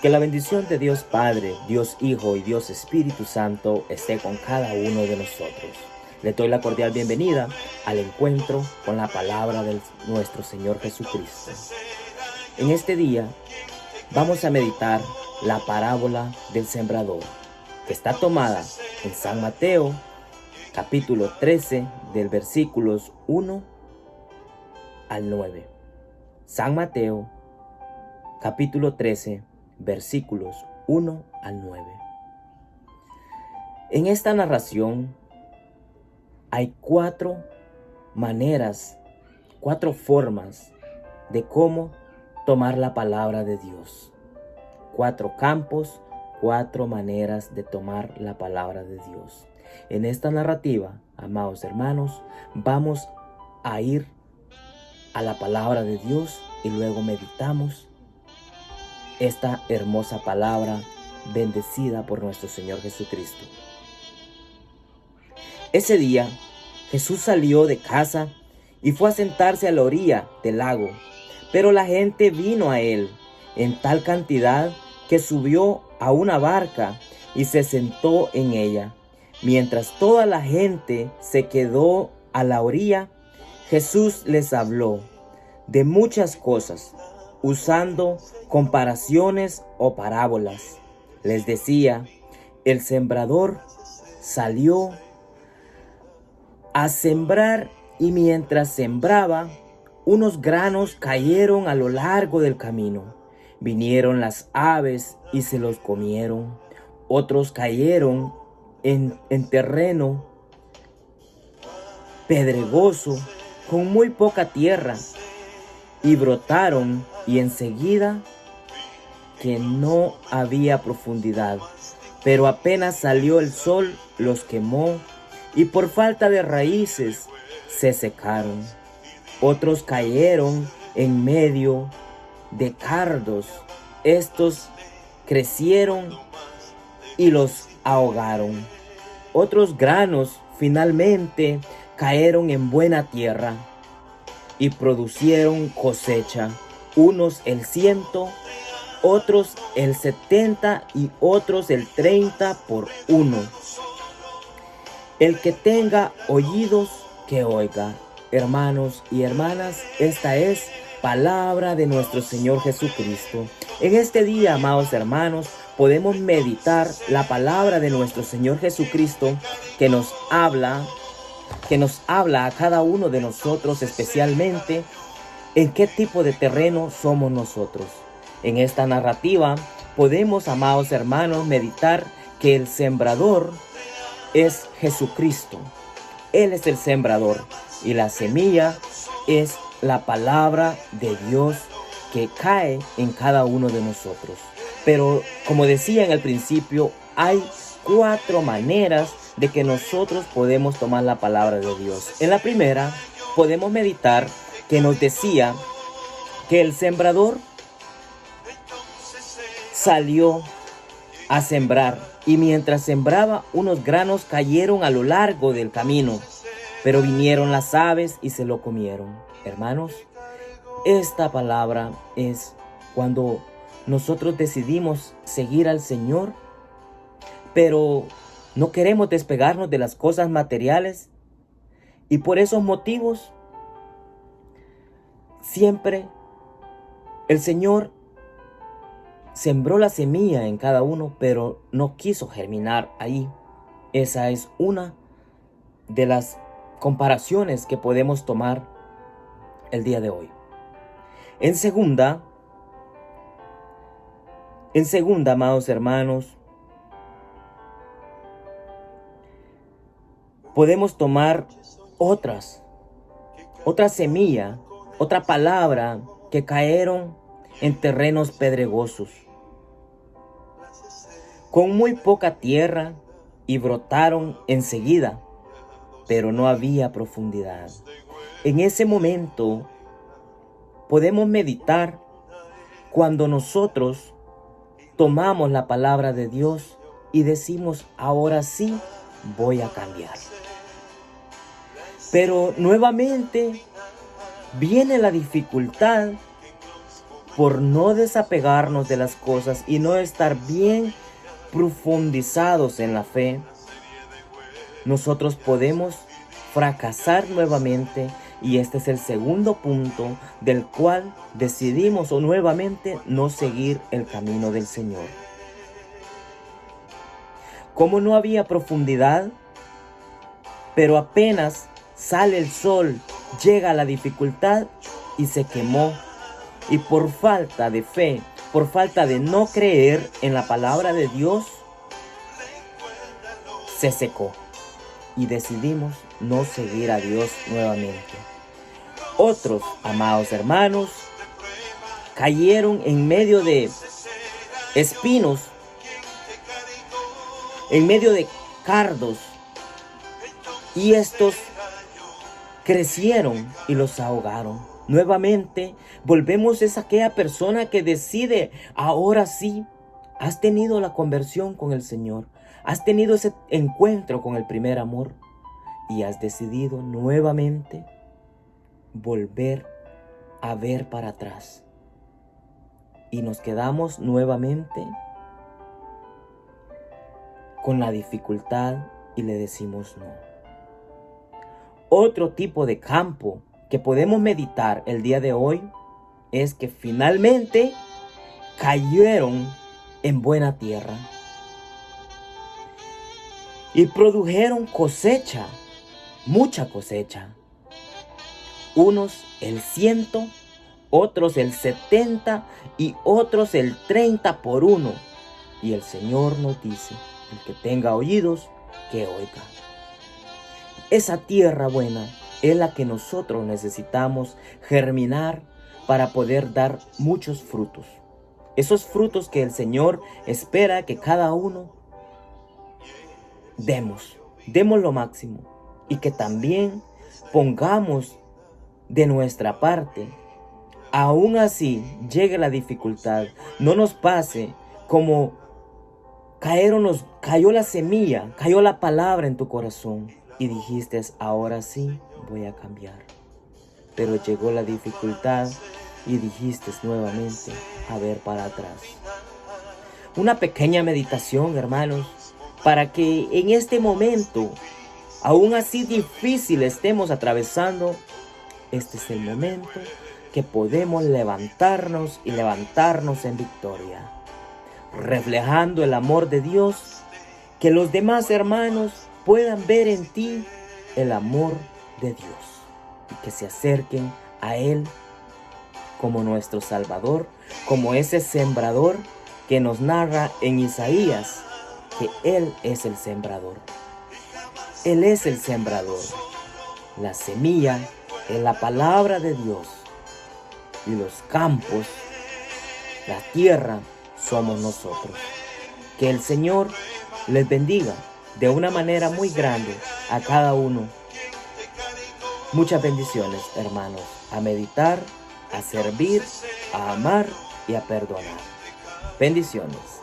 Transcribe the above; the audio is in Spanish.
Que la bendición de Dios Padre, Dios Hijo y Dios Espíritu Santo esté con cada uno de nosotros. Le doy la cordial bienvenida al encuentro con la palabra de nuestro Señor Jesucristo. En este día vamos a meditar la parábola del sembrador, que está tomada en San Mateo, capítulo 13, del versículos 1 al 9. San Mateo, capítulo 13, versículos 1 al 9. En esta narración hay cuatro formas de cómo tomar la palabra de Dios. 4 campos, 4 maneras de tomar la palabra de Dios. En esta narrativa, amados hermanos, vamos a ir a la palabra de Dios y luego meditamos esta hermosa palabra bendecida por nuestro Señor Jesucristo. Ese día, Jesús salió de casa y fue a sentarse a la orilla del lago, pero la gente vino a él en tal cantidad que subió a una barca y se sentó en ella. Mientras toda la gente se quedó a la orilla, Jesús les habló de muchas cosas, usando comparaciones o parábolas. Les decía: el sembrador salió a sembrar y mientras sembraba, unos granos cayeron a lo largo del camino. Vinieron las aves y se los comieron. Otros cayeron en terreno pedregoso con muy poca tierra y brotaron, y enseguida que no había profundidad, pero apenas salió el sol los quemó y por falta de raíces se secaron. Otros cayeron en medio de cardos. Estos crecieron y los ahogaron. Otros granos finalmente cayeron en buena tierra y producieron cosecha, unos el 100, otros el 70 y otros el 30 por uno. El que tenga oídos, que oiga. Hermanos y hermanas, esta es palabra de nuestro Señor Jesucristo. En este día, amados hermanos, podemos meditar la palabra de nuestro Señor Jesucristo que nos habla a cada uno de nosotros, especialmente en qué tipo de terreno somos nosotros. En esta narrativa podemos, amados hermanos, meditar que el sembrador es Jesucristo. Él es el sembrador y la semilla es la palabra de Dios que cae en cada uno de nosotros. Pero como decía en el principio, hay 4 maneras de que nosotros podemos tomar la palabra de Dios. En la primera, podemos meditar que nos decía que el sembrador salió a sembrar y mientras sembraba, unos granos cayeron a lo largo del camino, pero vinieron las aves y se lo comieron. Hermanos, esta palabra es cuando nosotros decidimos seguir al Señor, pero no queremos despegarnos de las cosas materiales, y por esos motivos siempre el Señor sembró la semilla en cada uno, pero no quiso germinar ahí. Esa es una de las comparaciones que podemos tomar el día de hoy. En segunda, amados hermanos, podemos tomar otra semilla, otra palabra que cayeron en terrenos pedregosos, con muy poca tierra y brotaron enseguida, pero no había profundidad. En ese momento podemos meditar cuando nosotros tomamos la palabra de Dios y decimos: ahora sí voy a cambiar. Pero nuevamente viene la dificultad por no desapegarnos de las cosas y no estar bien profundizados en la fe, nosotros podemos fracasar nuevamente. Y este es el segundo punto del cual decidimos nuevamente no seguir el camino del Señor. Como no había profundidad, pero apenas sale el sol, llega la dificultad y se quemó. Y por falta de fe, por falta de no creer en la palabra de Dios, se secó. Y decidimos no seguir a Dios nuevamente. Otros, amados hermanos, cayeron en medio de espinos, en medio de cardos, y estos crecieron y los ahogaron. Nuevamente, volvemos a aquella persona que decide, ahora sí, has tenido la conversión con el Señor, has tenido ese encuentro con el primer amor y has decidido nuevamente volver a ver para atrás. Y nos quedamos nuevamente con la dificultad y le decimos no. Otro tipo de campo que podemos meditar el día de hoy es que finalmente cayeron en buena tierra y produjeron cosecha, mucha cosecha. Unos el 100, otros el 70 y otros el 30 por uno. Y el Señor nos dice, el que tenga oídos, que oiga. Esa tierra buena es la que nosotros necesitamos germinar para poder dar muchos frutos. Esos frutos que el Señor espera que cada uno demos lo máximo. Y que también pongamos de nuestra parte. Aún así llegue la dificultad, no nos pase como cayó la semilla, cayó la palabra en tu corazón y dijiste, ahora sí voy a cambiar. Pero llegó la dificultad y dijiste nuevamente, a ver para atrás. Una pequeña meditación, hermanos, para que en este momento, aún así difícil estemos atravesando, este es el momento que podemos levantarnos y levantarnos en victoria, reflejando el amor de Dios, que los demás hermanos puedan ver en ti el amor de Dios y que se acerquen a Él como nuestro Salvador, como ese sembrador que nos narra en Isaías, que Él es el sembrador. Él es el sembrador. La semilla es la palabra de Dios y los campos, la tierra, somos nosotros. Que el Señor les bendiga de una manera muy grande a cada uno. Muchas bendiciones, hermanos, a meditar, a servir, a amar y a perdonar. Bendiciones.